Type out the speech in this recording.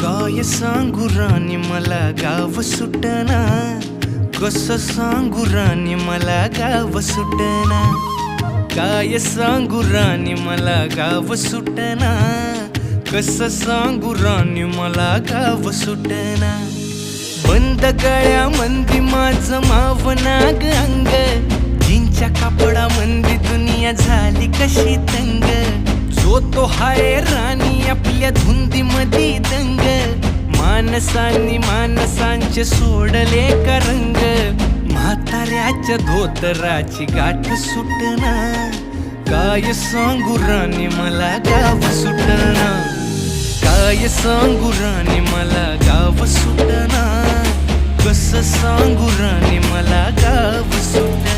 काय सांगू राणी मला गाव सुटना, कसं सांगू राणी मला गाव सुटना. काय सांगू राणी मला गाव सुटना, कसं सांगू राणी मला गाव सुटना. बंद गळ्यामंदी माझं मावनाग अंग, जीनच्या कापडामंदी दुनिया झाली कशी तंग. जो तो हाय राणी आपल्या धुंदीमधी दंग, माणसांनी माणसांचे सोडले का रंग. म्हाताऱ्याच्या धोतराची गाठ सुटना, काय सांगू राणी मला गाव सुटना. काय सांगू राणी मला गाव सुटना, कसं सांगू राणी मला गाव सुटना.